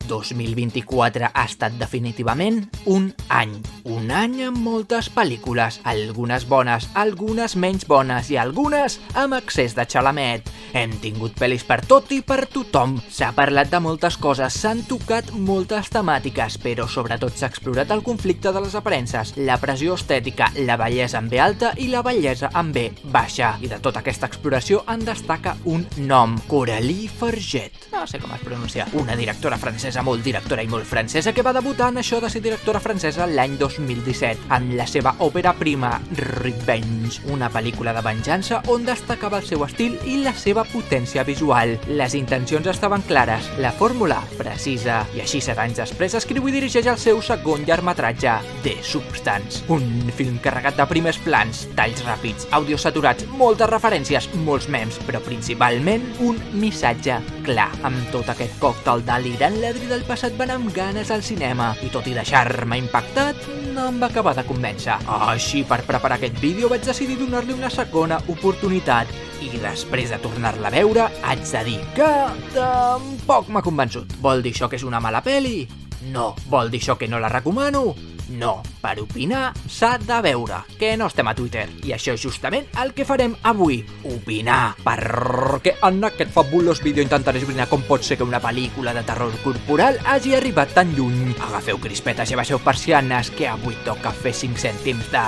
2024 ha estat definitivament un any. Un any amb moltes pel·lícules, algunes bones, algunes menys bones i algunes amb excés de xalamet. Hem tingut pel·lis per tot i per tothom. S'ha parlat de moltes coses, s'han tocat moltes temàtiques, però sobretot s'ha explorat el conflicte de les aparences, la pressió estètica, la bellesa en B alta i la bellesa en B baixa. I de tota aquesta exploració en destaca un nom, Coralie Fargeat. No sé com es pronuncia. Una directora francesa molt directora i molt francesa que va debutar en això de ser directora francesa l'any 2017 amb la seva òpera prima Revenge, una pel·lícula de venjança on destacava el seu estil i la seva potència visual. Les intencions estaven clares, la fórmula precisa, i així 7 anys després escriu i dirigeix el seu segon llargmetratge, The Substance, un film carregat de primers plans, talls ràpids, àudios saturats, moltes referències, molts memes, però principalment un missatge clar. Amb tot aquest còctel delirant, l'Adri del passat va anar amb ganes al cinema i tot i deixar-me impactat, no em va acabar de convèncer. Així, per preparar aquest vídeo vaig decidir donar-li una segona oportunitat i després de tornar-la a veure haig de dir que tampoc m'ha convençut. Vol dir això que és una mala pel·li? No. Vol dir això que no la recomano? No. Per opinar s'ha de veure, que no estem a Twitter. I això és justament el que farem avui, opinar. Perquè en aquest fabulós vídeo intentaré esbrinar com pot ser que una pel·lícula de terror corporal hagi arribat tan lluny. Agafeu crispetes i abaixeu persianes, que avui toca fer 5 cèntims de...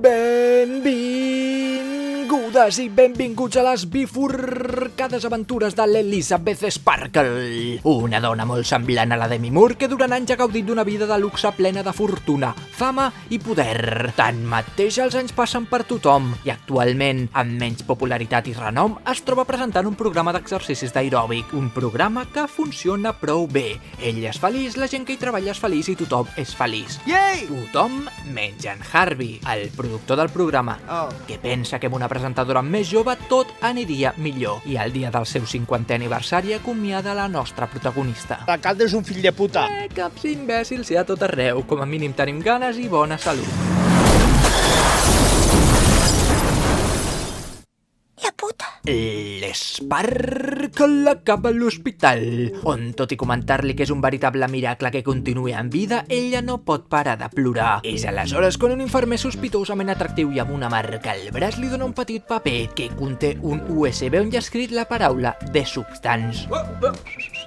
Benvingudes i benvinguts a les bifurcades aventures de l'Elizabeth Sparkle, una dona molt semblant a la Demi Moore que durant anys ha gaudit d'una vida de luxe plena de fortuna, fama i poder. Tanmateix els anys passen per tothom i actualment, amb menys popularitat i renom, es troba presentant un programa d'exercicis d'aeròbic, un programa que funciona prou bé. Ell és feliç, la gent que hi treballa és feliç i tothom és feliç. Yay! Tothom menys en Harvey, el productor del programa, que pensa que amb una presentadora més jove tot aniria millor. I el dia del seu 50è aniversari acomiada la nostra protagonista. L'alcalde és un fill de puta. Caps imbècils hi ha a tot arreu. Com a mínim tenim ganes i bona salut. La puta. L'Sparkle acaba a l'hospital, on tot i comentar-li que és un veritable miracle que continuï en vida, ella no pot parar de plorar. És aleshores quan un infermer sospitosament atractiu i amb una marca al braç li dona un petit paper que conté un USB on hi ha escrit la paraula The Substance.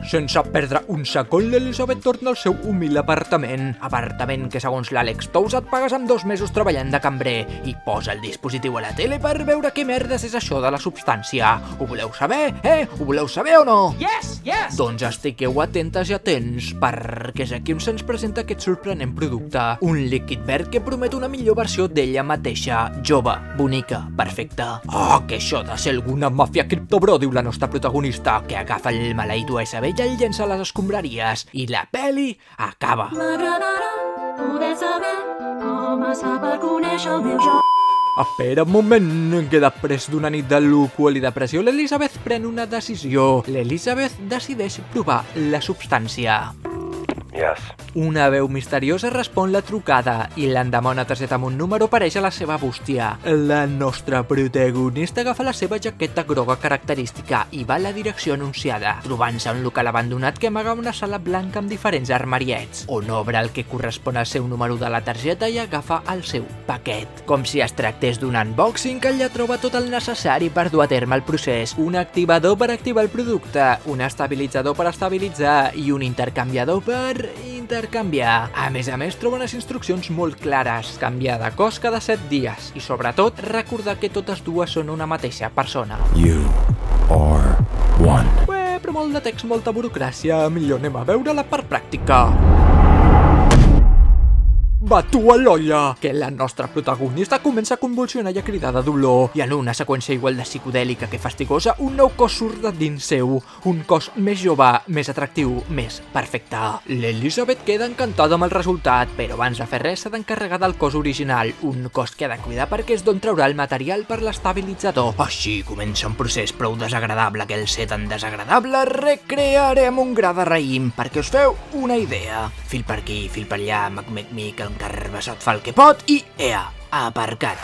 Sense perdre un segon, l'Elizabeth torna al seu humil apartament que segons l'Alex Tous et pagues amb 2 mesos treballant de cambrer, i posa el dispositiu a la tele per veure què merdes és això de la substància. Ho voleu saber, Ho voleu saber o no? Yes, yes! Doncs estigueu atentes i atents, perquè és aquí on se'ns presenta aquest sorprenent producte. Un líquid verd que promet una millor versió d'ella mateixa, jove, bonica, perfecta. Oh, que això de ser alguna màfia criptobro, diu la nostra protagonista, que agafa el maleït USB i el llença a les escombraries. I la peli acaba. M'agradarà poder saber com es fa per conèixer el meu jo. Espera un moment, que després d'una nit de lúcul i depressió, l'Elizabeth pren una decisió. L'Elizabeth decideix provar la substància. Yes. Una veu misteriosa respon la trucada i l'endemà una targeta amb un número apareix a la seva bústia. La nostra protagonista agafa la seva jaqueta groga característica i va a la direcció anunciada, trobant-se un local abandonat que amaga una sala blanca amb diferents armariets, on obre el que correspon al seu número de la targeta i agafa el seu paquet. Com si es tractés d'un unboxing, ella troba tot el necessari per dur a terme el procés. Un activador per activar el producte, un estabilitzador per estabilitzar i un intercanviador per intercanviar. A més, troba unes instruccions molt clares, canviar de cos cada 7 dies i, sobretot, recordar que totes dues són una mateixa persona. You are one. Però molt de text, molta burocràcia, millor anem a veure-la per pràctica. Va tu a l'olla! Que la nostra protagonista comença a convulsionar i a cridar de dolor. I en una seqüència igual de psicodèlica que fastigosa, un nou cos surt de dins seu. Un cos més jove, més atractiu, més perfecte. L'Elizabeth queda encantada amb el resultat, però abans de fer res s'ha d'encarregar del cos original. Un cos que ha de cuidar perquè és d'on traurà el material per l'estabilitzador. Així comença un procés prou desagradable que el ser tan desagradable recrearem un gra de raïm perquè us feu una idea. Fil per aquí, fil per allà, mic, el carbassot fa el que pot i, aparcat.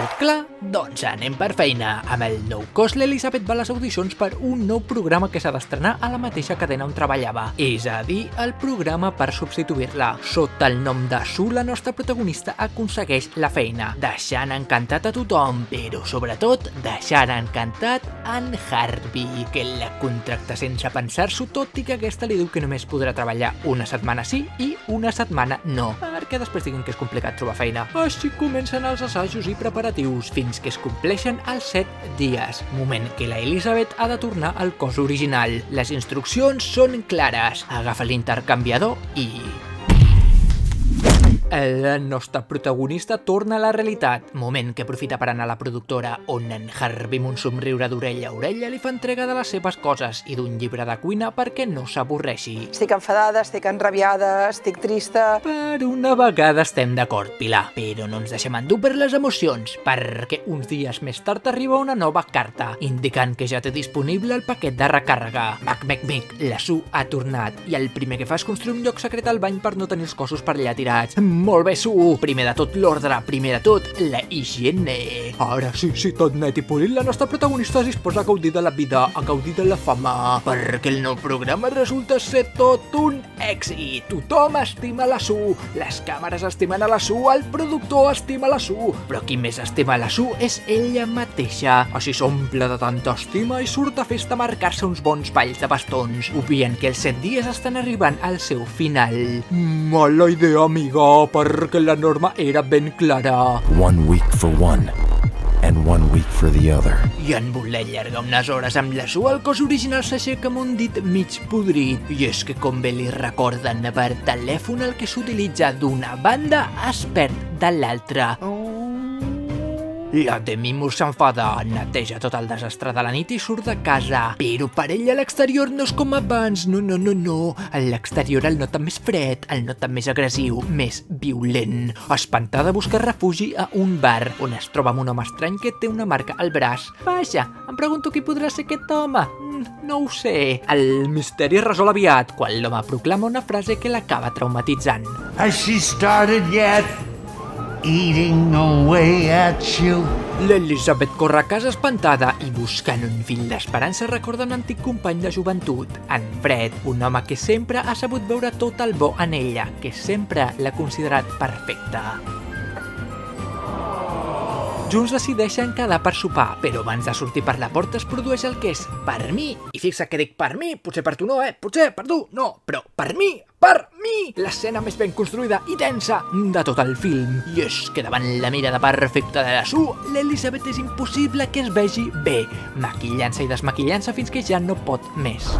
Tot clar? Doncs anem per feina. Amb el nou cos, l'Elisabet va a les audicions per un nou programa que s'ha d'estrenar a la mateixa cadena on treballava. És a dir, el programa per substituir-la. Sota el nom de Sue, la nostra protagonista aconsegueix la feina, deixant encantat a tothom, però sobretot deixant encantat en Harvey, que la contracta sense pensar-s'ho, tot i que aquesta li diu que només podrà treballar una setmana sí i una setmana no, perquè després diguen que és complicat trobar feina. Així comencen els assajos i preparatius fins que es compleixen els 7 dies, moment que la Elisabet ha de tornar al cos original. Les instruccions són clares. Agafa l'intercanviador i... La nostra protagonista torna a la realitat, moment que aprofita per anar a la productora, on en Harvey, amb un somriure d'orella a orella, li fa entrega de les seves coses i d'un llibre de cuina perquè no s'avorreixi. Estic enfadada, estic enrabiada, estic trista... Per una vegada estem d'acord, Pilar, però no ens deixem endur per les emocions, perquè uns dies més tard arriba una nova carta, indicant que ja té disponible el paquet de recàrrega. Mic, la Sue ha tornat, i el primer que fa és construir un lloc secret al bany per no tenir els cossos per allà tirats. Molt bé, Sue! Primer de tot l'ordre, primer de tot la higiene. Ara sí, tot net i polit, la nostra protagonista es disposa a gaudir de la vida, a gaudir de la fama, perquè el nou programa resulta ser tot un èxit. Tothom estima la Sue, les càmeres estimen a la Sue, el productor estima la Sue, però qui més estima la Sue és ella mateixa. Així s'omple de tanta estima i surt a festa a marcar-se uns bons balls de bastons, obviant que els 7 dies estan arribant al seu final. Mala idea, amiga, perquè la norma era ben clara. 1 week for one, and 1 week for the other. I en voler allargar unes hores amb la Sue, el cos original s'aixeca amb un dit mig podrit. I és que, com bé li recorden per telèfon, el que s'utilitza d'una banda es perd de l'altra. La Demi Moore s'enfada, neteja tot el desastre de la nit i surt de casa. Però per ella l'exterior no és com abans, no. A l'exterior el nota més fred, el nota més agressiu, més violent. Espantada busca refugi a un bar, on es troba amb un home estrany que té una marca al braç. Vaja, em pregunto qui podrà ser aquest home. No ho sé. El misteri es resol aviat, quan l'home proclama una frase que l'acaba traumatitzant. Has she started yet? Eating away at you. L'Elisabet corre a casa espantada i buscant un fil d'esperança recorda un antic company de joventut, en Fred, un home que sempre ha sabut veure tot el bo en ella, que sempre l'ha considerat perfecta. Junts decideixen quedar per sopar, però abans de sortir per la porta es produeix el que és per mi. I fixa que dic per mi, potser per tu no, potser per tu no, però per mi! L'escena més ben construïda i tensa de tot el film. I és que davant la mirada perfecta de la Sue, l'Elisabet és impossible que es vegi bé, maquillant-se i desmaquillant-se fins que ja no pot més.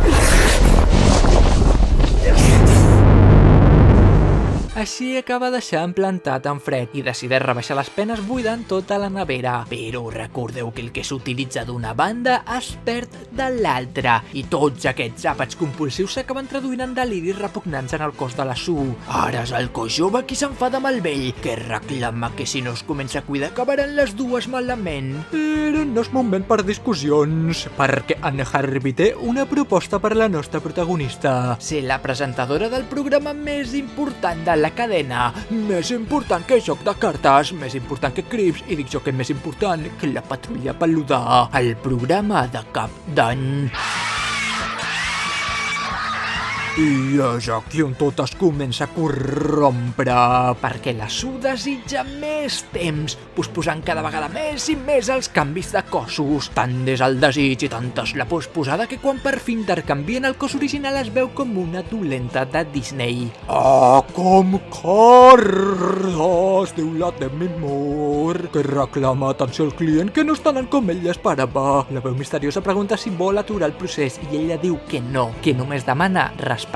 Així acaba deixant plantat en Fred i decideix rebaixar les penes buidant tota la nevera. Però recordeu que el que s'utilitza d'una banda es perd de l'altra i tots aquests àpats compulsius s'acaben traduint en deliris repugnants en el cos de la Sue. Ara és el cos jove qui s'enfada amb el vell, que reclama que si no es comença a cuidar acabaran les dues malament. Però no és moment per discussions, perquè en Harvey té una proposta per la nostra protagonista. Ser la presentadora del programa més important de la cadena, més important que Joc de Cartes, més important que Crips, i dic jo que més important que La Patrulla Peluda, el programa de cap d'any. I és aquí on tot es comença a corrompre, perquè la Sue desitja més temps, posposant cada vegada més i més els canvis de cossos. Tant és el desig i tanta és la posposada que quan per fi intercanvien el cos original es veu com una dolenta de Disney. Ah, com cardes, diu la Demi Moore, que reclama atenció al client que no estan com ell esperava. La veu misteriosa pregunta si vol aturar el procés i ella diu que no, que només demana respectar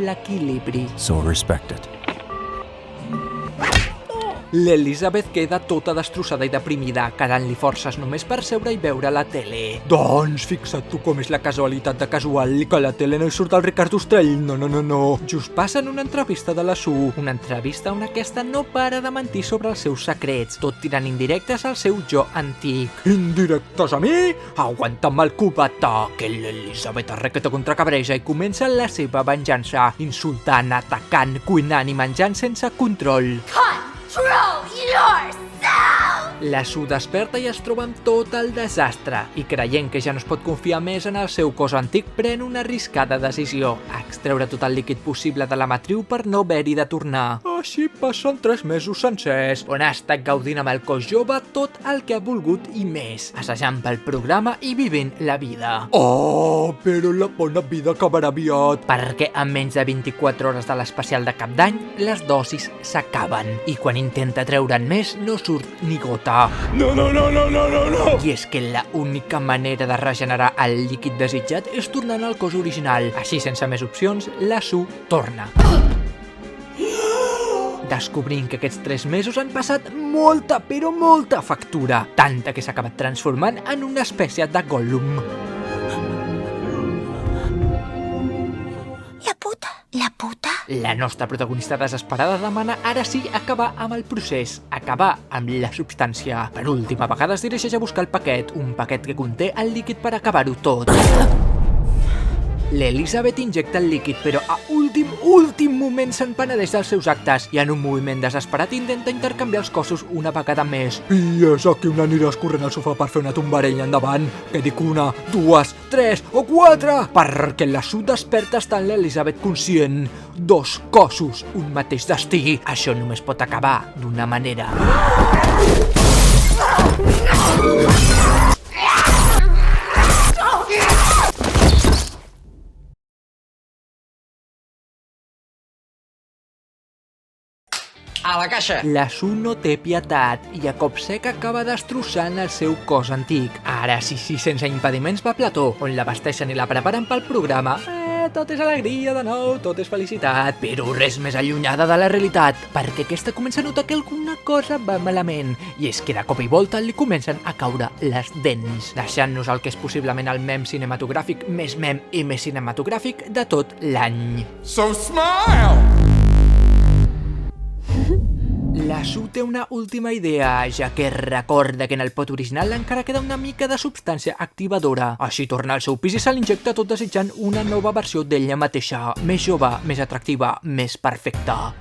l'equilibri. So respect it. L'Elisabet queda tota destrossada i deprimida, quedant-li forces només per seure i veure la tele. Doncs fixa't tu com és la casualitat de casual, que a la tele no hi surt el Ricard Ostrell, no. Just passen una entrevista de la Sue, una entrevista on aquesta no para de mentir sobre els seus secrets, tot tirant indirectes al seu jo antic. Indirectes a mi? Aguanta'm el cubata, que l'Elisabet arrequeta contra cabreja i comença la seva venjança, insultant, atacant, cuinant i menjant sense control. Control yourself! La Sue desperta i es troba amb tot el desastre, i creient que ja no es pot confiar més en el seu cos antic, pren una arriscada decisió: extreure tot el líquid possible de la matriu per no haver-hi de tornar. Així passen 3 mesos sencers, on ha estat gaudint amb el cos jove tot el que ha volgut i més, assajant pel programa i vivint la vida. Oh, però la bona vida acabarà aviat, perquè en menys de 24 hores de l'especial de Cap d'Any, les dosis s'acaben, i quan intenta treure'n més no surt ni gota. No. I és que la única manera de regenerar el líquid desitjat és tornant al cos original. Així, sense més opcions, la Sue torna. Descobrint que aquests 3 mesos han passat molta, però molta factura, tanta que s'ha acabat transformant en una espècie de Gollum. La puta? La nostra protagonista desesperada demana ara sí acabar amb el procés, acabar amb la substància. Per última vegada es dirigeix a buscar el paquet, un paquet que conté el líquid per acabar-ho tot. L'Elizabeth injecta el líquid, però a últim moment se'n penedeix dels seus actes i en un moviment desesperat intenta intercanviar els cossos una vegada més. I és aquí on aniràs corrent al sofà per fer una tombarella endavant. Que dic 1, 2, 3 o 4! Perquè la Sue desperta estant l'Elizabeth conscient. 2 cossos, un mateix destí. Això només pot acabar d'una manera. A la caixa! La Sue no té pietat i a cop sec acaba destrossant el seu cos antic. Ara sí, sense impediments va a plató, on la vesteixen i la preparen pel programa. Tot és alegria de nou, tot és felicitat, però res més allunyada de la realitat, perquè aquesta comença a notar que alguna cosa va malament, i és que de cop i volta li comencen a caure les dents, deixant-nos el que és possiblement el mem cinematogràfic més mem i més cinematogràfic de tot l'any. So smile! La Sue té una última idea, ja que recorda que en el pot original encara queda una mica de substància activadora. Així torna al seu pis i se l'injecta tot desitjant una nova versió d'ella mateixa, més jove, més atractiva, més perfecta.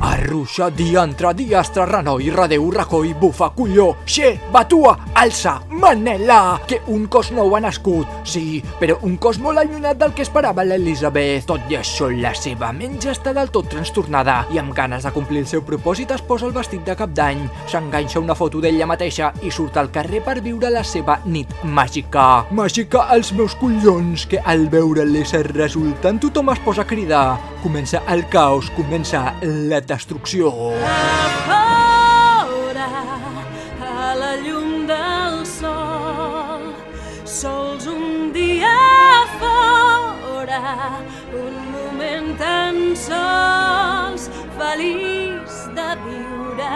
Arruixa, diantre, diastre, renoi, redeu, racoi, bufa, colló, xe, batua, alça, manela! Que un cos nou ha nascut, sí, però un cos molt allunyat del que esperava l'Elizabeth. Tot i això, la seva ment ja està del tot trastornada i amb ganes de complir el seu propòsit es posa el vestit de Cap d'Any, s'enganxa una foto d'ella mateixa i surt al carrer per viure la seva nit màgica. Màgica als meus collons, que al veure l'ésser resultant tothom es posa a cridar. Comença el caos, comença la destrucció. Fora, a la llum del sol, sols un dia fora, un moment tan sols, feliç de viure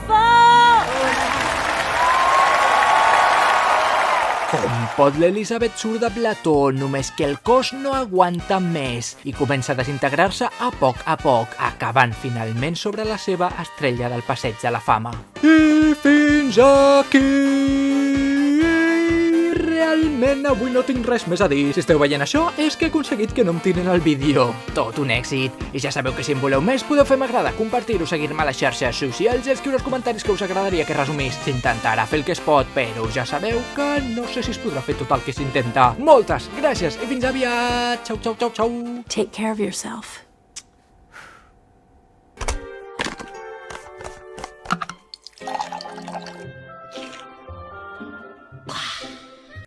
fora. Com pot l'Elizabeth surt de plató, només que el cos no aguanta més i comença a desintegrar-se a poc, acabant finalment sobre la seva estrella del passeig de la fama. I fins aquí! Realment avui no tinc res més a dir. Si esteu veient això, és que he aconseguit que no em tiren el vídeo. Tot un èxit. I ja sabeu que si en voleu més podeu fer m'agrada, compartir-ho, seguir-me a les xarxes socials i escriure els comentaris que us agradaria que resumís. S'intentarà fer el que es pot, però ja sabeu que no sé si es podrà fer tot el que s'intenta. Moltes gràcies i fins aviat. Ciao. Take care of yourself.